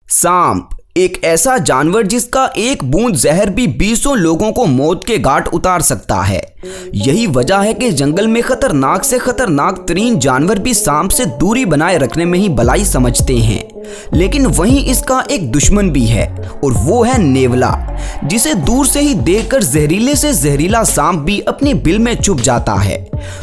सांप एक ऐसा जानवर जिसका एक बूंद जहर भी 20 लोगों को मौत के घाट उतार सकता है। यही वजह है कि जंगल में खतरनाक से खतरनाक तरीन जानवर भी सांप से दूरी बनाए रखने में ही भलाई समझते हैं। लेकिन वहीं इसका एक दुश्मन भी है और वो है नेवला, जिसे दूर से ही देखकर जहरीले से जहरीला सांप भी अपने बिल में छुप जाता है।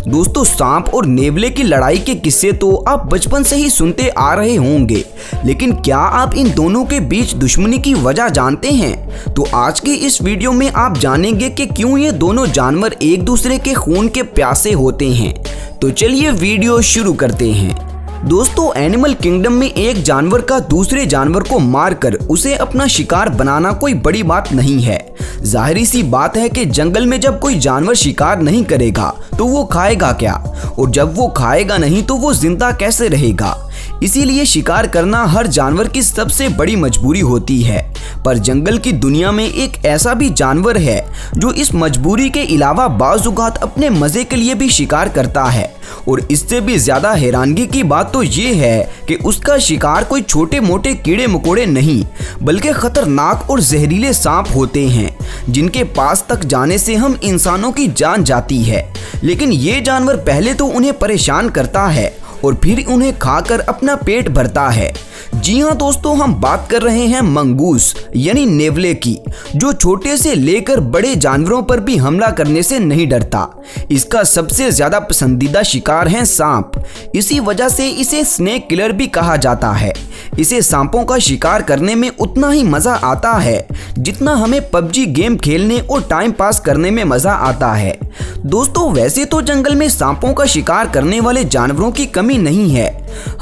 दोस्तों, सांप और नेवले की लड़ाई के किस्से तो आप बचपन से ही सुनते आ रहे होंगे, लेकिन क्या आप इन दोनों के बीच दुश्मनी की वजह जानते हैं? तो आज की इस वीडियो में आप जानेंगे कि क्यों ये दोनों जानवर एक दूसरे के खून के प्यासे होते हैं। तो चलिए वीडियो शुरू करते हैं। दोस्तों, एनिमल किंगडम में एक जानवर का दूसरे जानवर को मारकर उसे अपना शिकार बनाना कोई बड़ी बात नहीं है। जाहिर सी बात है कि जंगल में जब कोई जानवर शिकार नहीं करेगा तो वो खाएगा क्या, और जब वो खाएगा नहीं तो वो जिंदा कैसे रहेगा। इसीलिए शिकार करना हर जानवर की सबसे बड़ी मजबूरी होती है। पर जंगल की दुनिया में एक ऐसा भी जानवर है जो इस मजबूरी के अलावा बाज़-औक़ात अपने मज़े के लिए भी शिकार करता है। और इससे भी ज़्यादा हैरानगी की बात तो ये है कि उसका शिकार कोई छोटे मोटे कीड़े मकोड़े नहीं, बल्कि खतरनाक और जहरीले सांप होते हैं, जिनके पास तक जाने से हम इंसानों की जान जाती है। लेकिन ये जानवर पहले तो उन्हें परेशान करता है और फिर उन्हें खाकर अपना पेट भरता है। जी हाँ दोस्तों, हम बात कर रहे हैं मंगूस यानी नेवले की, जो छोटे से लेकर बड़े जानवरों पर भी हमला करने से नहीं डरता। इसका सबसे ज्यादा पसंदीदा शिकार है सांप। इसी वजह से इसे स्नेक किलर भी कहा जाता है। इसे सांपों का शिकार करने में उतना ही मजा आता है जितना हमें पबजी गेम खेलने और टाइम पास करने में मजा आता है। दोस्तों, वैसे तो जंगल में सांपों का शिकार करने वाले जानवरों की कमी नहीं है।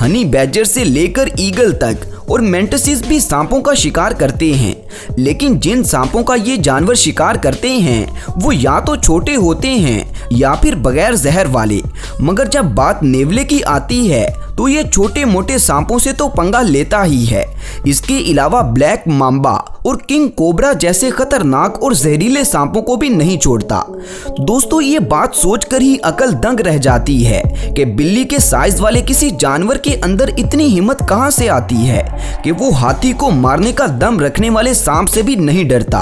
हनी बैडजर से लेकर ईगल तक और मेंटिस भी सांपों का शिकार करते हैं। लेकिन जिन सांपों का ये जानवर शिकार करते हैं वो या तो छोटे होते हैं या फिर बगैर जहर वाले। मगर जब बात नेवले की आती है तो ये छोटे मोटे सांपों से तो पंगा लेता ही है। इसके अलावा ब्लैक मांबा और किंग कोबरा जैसे खतरनाक और जहरीले सांपों को भी नहीं छोड़ता। दोस्तों, ये बात सोचकर ही अकल दंग रह जाती है कि बिल्ली के साइज वाले किसी जानवर के अंदर इतनी हिम्मत कहां से आती है कि वो हाथी को मारने का दम रखने वाले सांप से भी नहीं डरता।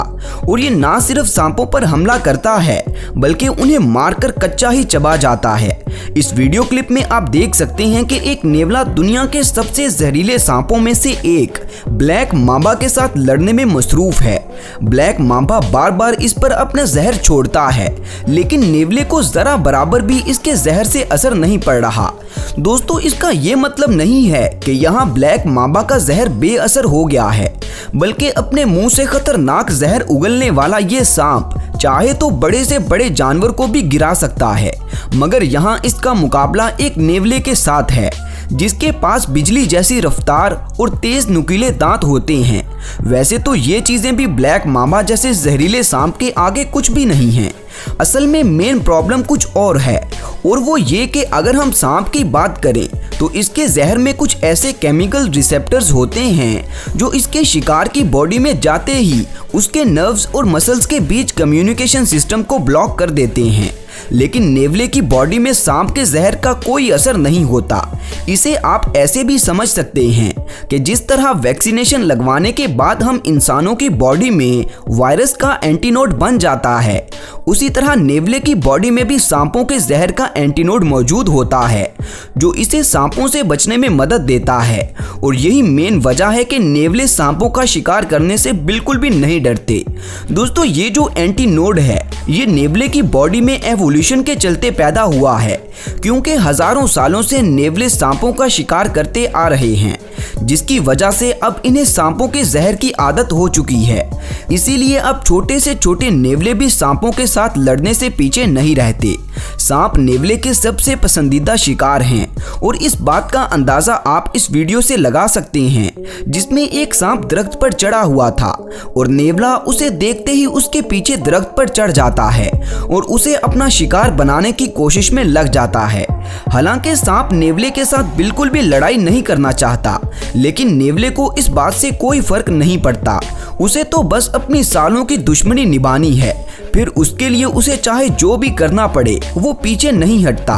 और ये ना सिर्फ सांपों पर हमला करता है बल्कि उन्हें मारकर कच्चा ही चबा जाता है। इस वीडियो क्लिप में आप देख सकते हैं कि एक नेवला दुनिया के सबसे जहरीले सांपों में से एक ब्लैक मांबा के साथ लड़ने में मसरूफ है। ब्लैक मांबा बार बार इस पर अपना जहर छोड़ता है, लेकिन नेवले को जरा बराबर भी इसके जहर से असर नहीं पड़ रहा। दोस्तों, इसका ये मतलब नहीं है कि यहाँ ब्लैक मांबा का जहर बेअसर हो गया है, बल्कि अपने मुंह से खतरनाक जहर उगलने वाला ये सांप चाहे तो बड़े से बड़े जानवर को भी गिरा सकता है। मगर यहाँ इसका मुकाबला एक नेवले के साथ है, जिसके पास बिजली जैसी रफ्तार और तेज नुकीले दांत होते हैं। वैसे तो ये चीजें भी ब्लैक मांबा जैसे जहरीले सांप के आगे कुछ भी नहीं हैं। असल में मेन प्रॉब्लम कुछ और है, और वो ये कि अगर हम सांप की बात करें तो इसके जहर में कुछ ऐसे केमिकल रिसेप्टर्स होते हैं जो इसके शिकार की बॉडी में जाते ही उसके नर्व्स और मसल्स के बीच कम्युनिकेशन सिस्टम को ब्लॉक कर देते हैं। लेकिन नेवले की बॉडी में सांप के जहर का कोई असर नहीं होता। इसे आप ऐसे भी समझ सकते हैं कि जिस तरह वैक्सीनेशन लगवाने के बाद हम इंसानों की बॉडी में वायरस का एंटीनोड बन जाता है, उसी तरह नेवले की बॉडी में भी सांपों के जहर का एंटीनोड मौजूद होता है, जो इसे सांपों से बचने में मदद देता है। और यही मेन वजह है कि नेवले सांपों का शिकार करने से बिल्कुल भी नहीं डरते। दोस्तों, ये जो एंटीनोड है ये नेवले की बॉडी में एवोल्यूशन के चलते पैदा हुआ है, क्योंकि हजारों सालों से नेवले सांपों का शिकार करते आ रहे हैं, जिसकी वजह से अब इन्हें सांपों के जहर की आदत हो चुकी है। इसीलिए अब छोटे से छोटे नेवले भी सांपों के साथ लड़ने से पीछे नहीं रहते। सांप नेवले के सबसे पसंदीदा शिकार हैं, और इस बात का अंदाजा आप इस वीडियो से लगा सकते हैं, जिसमें एक सांप दरख्त पर चढ़ा हुआ था और नेवला उसे देखते ही उसके पीछे दरख्त पर चढ़ जाता है और उसे अपना शिकार बनाने की कोशिश में लग जाता है। हालांकि सांप नेवले के साथ बिल्कुल भी लड़ाई नहीं करना चाहता, लेकिन नेवले को इस बात से कोई फर्क नहीं पड़ता उसे तो बस अपनी सालों की दुश्मनी निभानी है, फिर उसके लिए उसे चाहे जो भी करना पड़े वो पीछे नहीं हटता।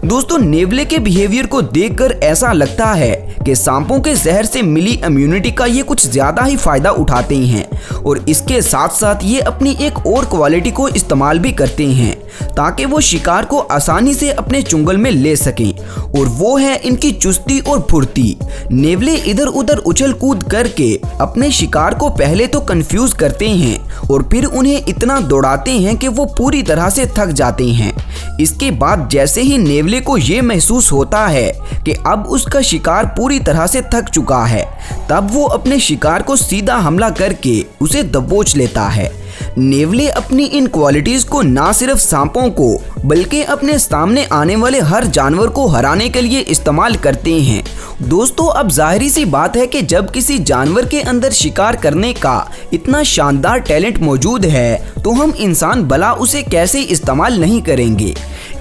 दोस्तों, नेवले के बिहेवियर को देखकर ऐसा लगता है कि सांपों के जहर से मिली इम्यूनिटी का ये कुछ ज्यादा ही फायदा उठाते हैं और इसके साथ साथ ये अपनी एक और क्वालिटी को इस्तेमाल भी करते हैं ताकि वो शिकार को आसानी से अपने चुंगल में ले सकें, और वो है इनकी चुस्ती और फुर्ती। नेवले इधर उधर उछल कूद करके अपने शिकार को पहले तो कंफ्यूज करते हैं और फिर उन्हें इतना दौड़ाते हैं कि वो पूरी तरह से थक जाते हैं। इसके बाद जैसे ही नेवले को ये महसूस होता है कि अब उसका शिकार पूरी तरह से थक चुका है, तब वो अपने शिकार को सीधा हमला करके उसे दबोच लेता है। नेवले अपनी इन क्वालिटीज को ना सिर्फ सांपों को बल्कि अपने सामने आने वाले हर जानवर को हराने के लिए इस्तेमाल करते हैं। दोस्तों, अब जाहिर सी बात है कि जब किसी जानवर के अंदर शिकार करने का इतना शानदार टैलेंट मौजूद है तो हम इंसान भला उसे कैसे इस्तेमाल नहीं करेंगे।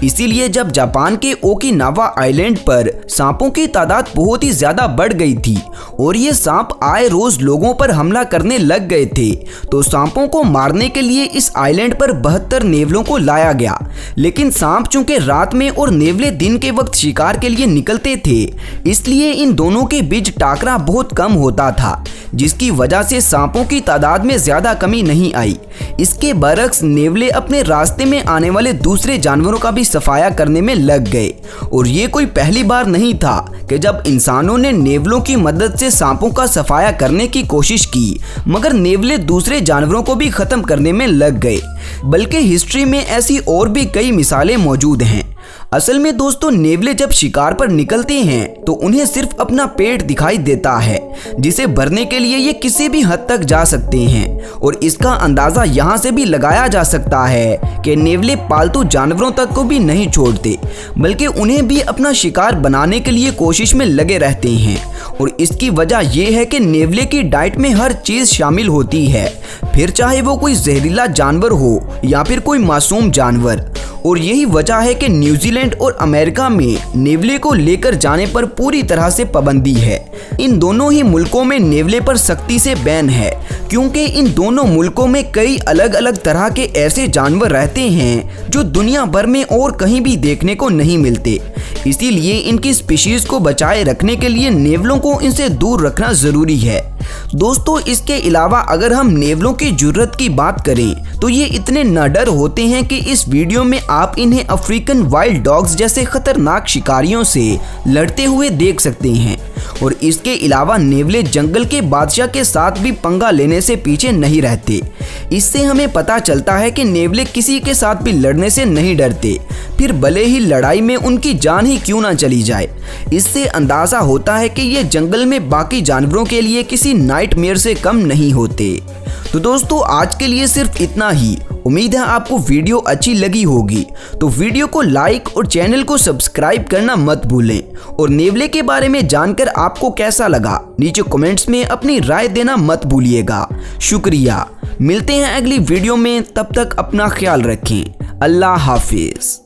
इसीलिए जब जापान के ओकिनावा आइलैंड पर सांपों की तादाद बहुत ही ज्यादा बढ़ गई थी और ये सांप आए रोज लोगों पर हमला करने लग गए थे, तो सांपों को मारने के लिए इस आइलैंड पर 72 नेवलों को लाया गया। लेकिन सांप चूंकि रात में और नेवले दिन के वक्त शिकार के लिए निकलते थे, इसलिए इन दोनों के बीच टाकरा बहुत कम होता था, जिसकी वजह से सांपों की तादाद में ज्यादा कमी नहीं आई। इसके बरक्स नेवले अपने रास्ते में आने वाले दूसरे जानवरों का भी सफाया करने में लग गए, और ये कोई पहली बार नहीं था कि जब इंसानों ने नेवलों की मदद से सांपों का सफाया करने की कोशिश की, मगर नेवले दूसरे जानवरों को भी खत्म करने में लग गए। बल्कि हिस्ट्री में ऐसी और भी कई मिसालें मौजूद हैं। असल में दोस्तों, नेवले जब शिकार पर निकलते हैं तो उन्हें सिर्फ अपना पेट दिखाई देता है, जिसे भरने के लिए ये किसी भी हद तक जा सकते हैं, और इसका अंदाजा यहाँ से भी लगाया जा सकता है कि नेवले पालतू जानवरों तक को भी नहीं छोड़ते, बल्कि उन्हें भी अपना शिकार बनाने के लिए कोशिश में लगे रहते हैं। और इसकी वजह यह है कि नेवले की डाइट में हर चीज़ शामिल होती है, फिर चाहे वो कोई जहरीला जानवर हो या फिर कोई मासूम जानवर। और यही वजह है कि न्यूजीलैंड और अमेरिका में नेवले को लेकर जाने पर पूरी तरह से पाबंदी है। इन दोनों ही मुल्कों में नेवले पर सख्ती से बैन है, क्योंकि इन दोनों मुल्कों में कई अलग अलग तरह के ऐसे जानवर रहते हैं जो दुनिया भर में और कहीं भी देखने को नहीं मिलते। इसीलिए इनकी स्पीशीज को बचाए रखने के लिए नेवलों को इनसे दूर रखना जरूरी है। दोस्तों, इसके अलावा अगर हम नेवलों की जुर्रत की बात करें तो ये इतने निडर होते हैं कि इस वीडियो में आप इन्हें अफ्रीकन वाइल्ड डॉग्स जैसे खतरनाक शिकारियों से लड़ते हुए देख सकते हैं। और इसके अलावा नेवले जंगल के बादशाह के साथ भी पंगा लेने से पीछे नहीं रहते। इससे हमें पता चलता है कि नेवले किसी के साथ भी लड़ने से नहीं डरते, फिर भले ही लड़ाई में उनकी जान ही क्यों ना चली जाए। इससे अंदाज़ा होता है कि ये जंगल में बाकी जानवरों के लिए किसी नाइटमेयर से कम नहीं होते। तो दोस्तों, आज के लिए सिर्फ इतना ही। उम्मीद है आपको वीडियो अच्छी लगी होगी, तो वीडियो को लाइक और चैनल को सब्सक्राइब करना मत भूलें। और नेवले के बारे में जानकर आपको कैसा लगा नीचे कमेंट्स में अपनी राय देना मत भूलिएगा। शुक्रिया। मिलते हैं अगली वीडियो में, तब तक अपना ख्याल रखें। अल्लाह हाफिज।